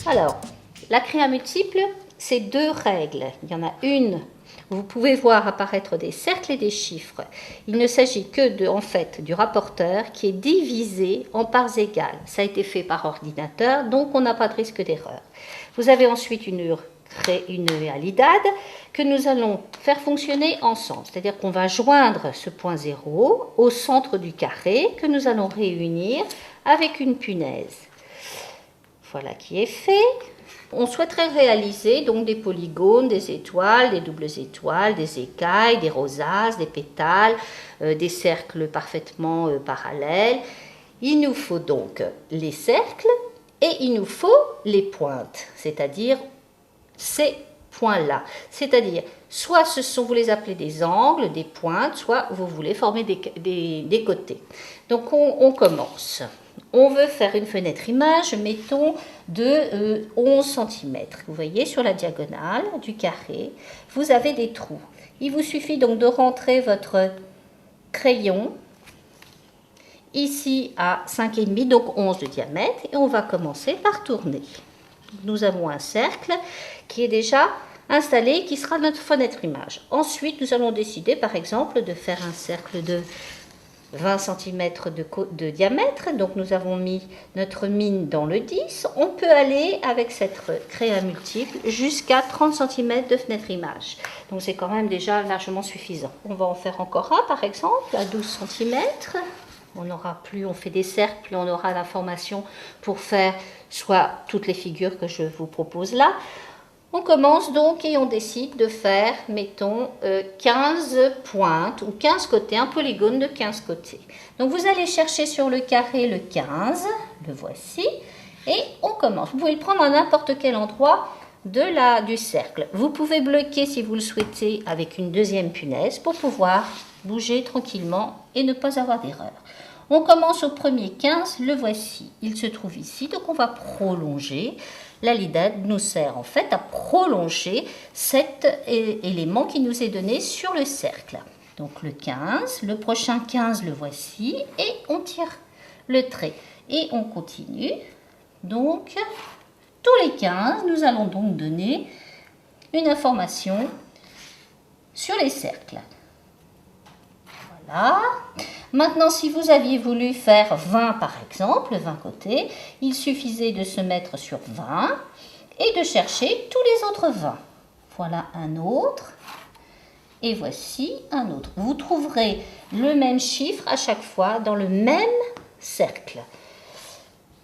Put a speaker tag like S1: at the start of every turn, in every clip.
S1: Alors, la créa multiple, c'est 2 règles. Il y en a une, vous pouvez voir apparaître des cercles et des chiffres. Il ne s'agit que en fait, du rapporteur qui est divisé en parts égales. Ça a été fait par ordinateur, donc on n'a pas de risque d'erreur. Vous avez ensuite une alidade que nous allons faire fonctionner ensemble. C'est-à-dire qu'on va joindre ce point 0 au centre du carré que nous allons réunir avec une punaise. Voilà qui est fait. On souhaiterait réaliser donc des polygones, des étoiles, des doubles étoiles, des écailles, des rosaces, des pétales, des cercles parfaitement parallèles. Il nous faut donc les cercles et il nous faut les pointes, c'est-à-dire ces points-là. C'est-à-dire, soit vous les appelez des angles, des pointes, soit vous voulez former des côtés. Donc on commence. On veut faire une fenêtre image, mettons, de 11 cm. Vous voyez, sur la diagonale du carré, vous avez des trous. Il vous suffit donc de rentrer votre crayon ici à 5,5, donc 11 de diamètre, et on va commencer par tourner. Nous avons un cercle qui est déjà installé, qui sera notre fenêtre image. Ensuite, nous allons décider, par exemple, de faire un cercle de 20 cm de diamètre. Donc, nous avons mis notre mine dans le 10. On peut aller, avec cette créa multiple, jusqu'à 30 cm de fenêtre image. Donc, c'est quand même déjà largement suffisant. On va en faire encore un, par exemple, à 12 cm. Plus on fait des cercles, plus on aura l'information pour faire soit toutes les figures que je vous propose là. On commence donc et on décide de faire, mettons, 15 pointes ou 15 côtés, un polygone de 15 côtés. Donc vous allez chercher sur le carré le 15, le voici, et on commence. Vous pouvez le prendre à n'importe quel endroit du cercle. Vous pouvez bloquer, si vous le souhaitez, avec une deuxième punaise pour pouvoir bouger tranquillement et ne pas avoir d'erreur. On commence au premier 15, le voici. Il se trouve ici, donc on va prolonger. L'alidade nous sert en fait à prolonger cet élément qui nous est donné sur le cercle. Donc le 15, le prochain 15, le voici, et on tire le trait. Et on continue. Donc, tous les 15, nous allons donc donner une information sur les cercles. Voilà. Maintenant, si vous aviez voulu faire 20 par exemple, 20 côtés, il suffisait de se mettre sur 20 et de chercher tous les autres 20. Voilà un autre et voici un autre. Vous trouverez le même chiffre à chaque fois dans le même cercle.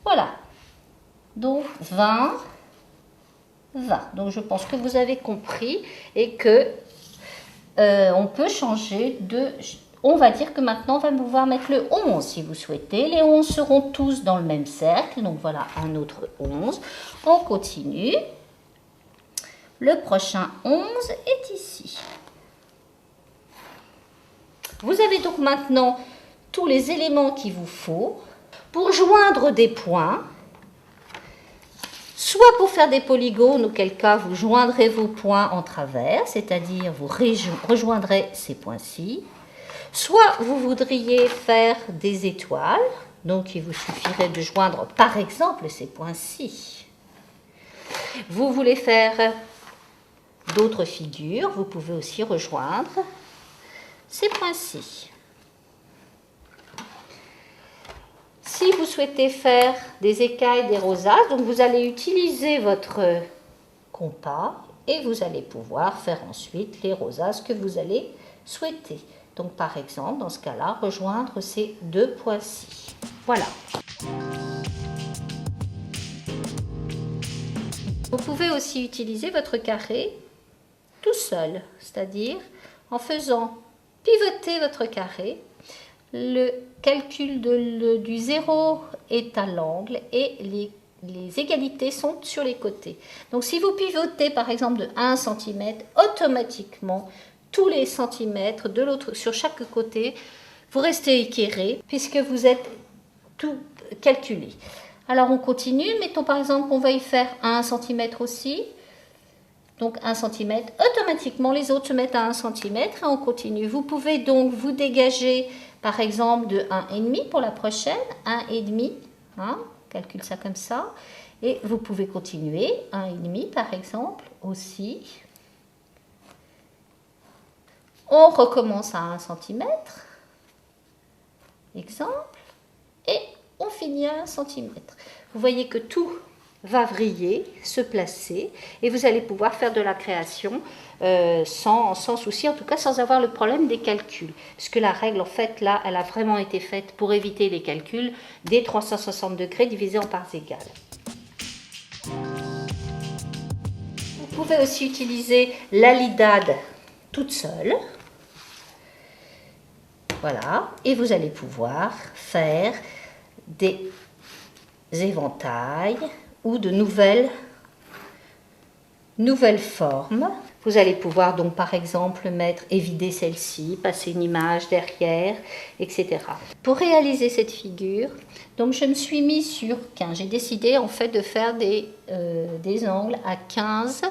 S1: Voilà. Donc 20, 20. Donc je pense que vous avez compris et que on peut changer de... On va dire que maintenant, on va pouvoir mettre le 11 si vous souhaitez. Les 11 seront tous dans le même cercle. Donc voilà un autre 11. On continue. Le prochain 11 est ici. Vous avez donc maintenant tous les éléments qu'il vous faut pour joindre des points. Soit pour faire des polygones, auquel cas vous joindrez vos points en travers, c'est-à-dire vous rejoindrez ces points-ci. Soit vous voudriez faire des étoiles, donc il vous suffirait de joindre par exemple ces points-ci. Vous voulez faire d'autres figures, vous pouvez aussi rejoindre ces points-ci. Si vous souhaitez faire des écailles, des rosaces, donc vous allez utiliser votre compas et vous allez pouvoir faire ensuite les rosaces que vous allez souhaiter. Donc, par exemple, dans ce cas-là, rejoindre ces deux points-ci. Voilà. Vous pouvez aussi utiliser votre carré tout seul, c'est-à-dire en faisant pivoter votre carré. Le calcul du 0 est à l'angle et les égalités sont sur les côtés. Donc, si vous pivotez, par exemple, de 1 cm, automatiquement, tous les centimètres de l'autre sur chaque côté, vous restez équerré puisque vous êtes tout calculé. Alors on continue, mettons par exemple qu'on va y faire 1 cm aussi. Donc 1 cm, automatiquement les autres se mettent à 1 cm et on continue. Vous pouvez donc vous dégager par exemple de 1,5 pour la prochaine, 1,5, hein, calcule ça comme ça. Et vous pouvez continuer, 1,5 par exemple, aussi. On recommence à 1 cm, exemple, et on finit à 1 cm. Vous voyez que tout va vriller, se placer, et vous allez pouvoir faire de la création sans souci, en tout cas sans avoir le problème des calculs. Parce que la règle, en fait, là, elle a vraiment été faite pour éviter les calculs des 360 degrés divisés en parts égales. Vous pouvez aussi utiliser l'alidade toute seule. Voilà, et vous allez pouvoir faire des éventails ou de nouvelles formes. Vous allez pouvoir donc par exemple mettre et vider celle-ci, passer une image derrière, etc. Pour réaliser cette figure, donc je me suis mis sur 15. J'ai décidé en fait de faire des angles à 15.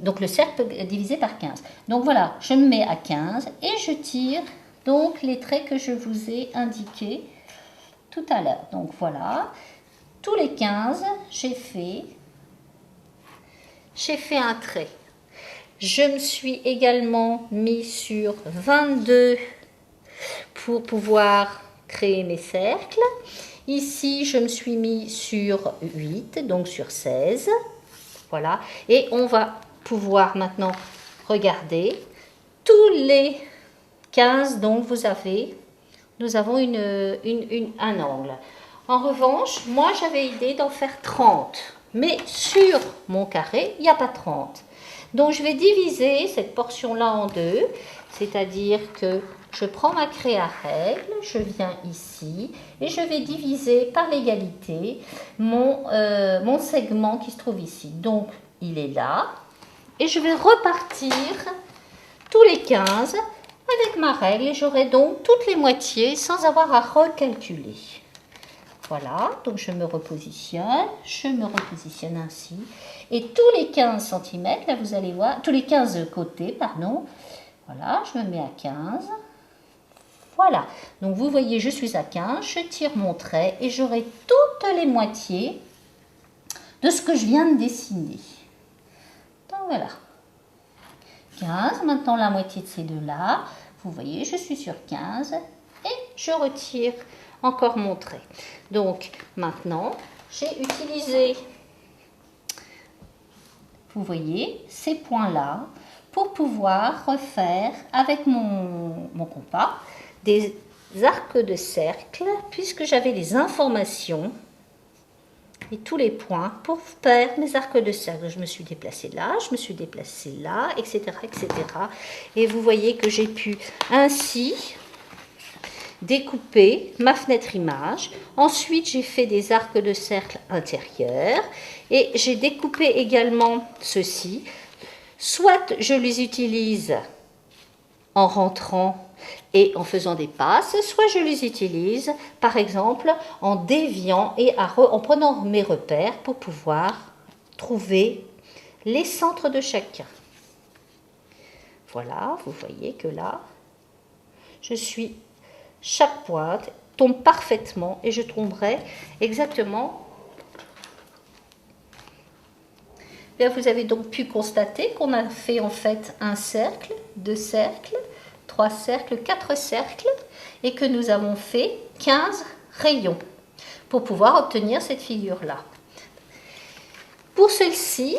S1: Donc le cercle divisé par 15. Donc voilà, je me mets à 15 et je tire donc les traits que je vous ai indiqués tout à l'heure. Donc voilà, tous les 15, j'ai fait un trait. Je me suis également mis sur 22 pour pouvoir créer mes cercles. Ici, je me suis mis sur 8, donc sur 16. Voilà, et on va pouvoir maintenant regarder tous les 15 dont nous avons un angle. En revanche, moi j'avais idée d'en faire 30, mais sur mon carré, il n'y a pas 30. Donc je vais diviser cette portion-là en deux, c'est-à-dire que je prends ma craie à règle, je viens ici et je vais diviser par l'égalité mon segment qui se trouve ici. Donc il est là et je vais repartir tous les 15 avec ma règle et j'aurai donc toutes les moitiés sans avoir à recalculer. Voilà, donc je me repositionne ainsi. Et tous les 15 cm, là vous allez voir, tous les 15 côtés, pardon, voilà, je me mets à 15. Voilà, donc vous voyez, je suis à 15, je tire mon trait et j'aurai toutes les moitiés de ce que je viens de dessiner. Donc voilà, 15, maintenant la moitié de ces deux-là, vous voyez, je suis sur 15 et je retire encore mon trait. Donc maintenant, j'ai utilisé, vous voyez, ces points-là pour pouvoir refaire avec mon compas des arcs de cercle, puisque j'avais les informations et tous les points pour faire mes arcs de cercle. Je me suis déplacée là, je me suis déplacée là, etc., etc. Et vous voyez que j'ai pu ainsi découper ma fenêtre image. Ensuite, j'ai fait des arcs de cercle intérieurs et j'ai découpé également ceci. Soit je les utilise en rentrant et en faisant des passes, soit je les utilise par exemple en déviant et en prenant mes repères pour pouvoir trouver les centres de chacun. Voilà, vous voyez que là, chaque pointe tombe parfaitement et je tomberai exactement. Bien, vous avez donc pu constater qu'on a fait en fait un cercle, 2 cercles, 3 cercles, 4 cercles et que nous avons fait 15 rayons pour pouvoir obtenir cette figure-là. Pour celle-ci,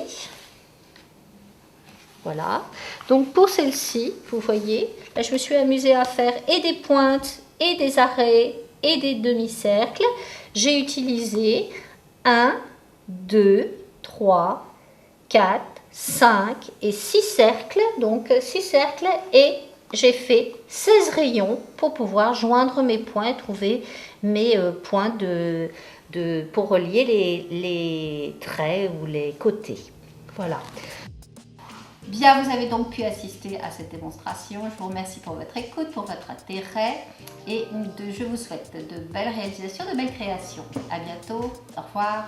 S1: voilà, donc pour celle-ci, vous voyez, là je me suis amusée à faire et des pointes et des arrêts et des demi-cercles. J'ai utilisé 1, 2, 3, 4, 5 et 6 cercles, donc 6 cercles et j'ai fait 16 rayons pour pouvoir joindre mes points et trouver mes points pour relier les traits ou les côtés. Voilà. Bien, vous avez donc pu assister à cette démonstration. Je vous remercie pour votre écoute, pour votre intérêt et je vous souhaite de belles réalisations, de belles créations. À bientôt. Au revoir.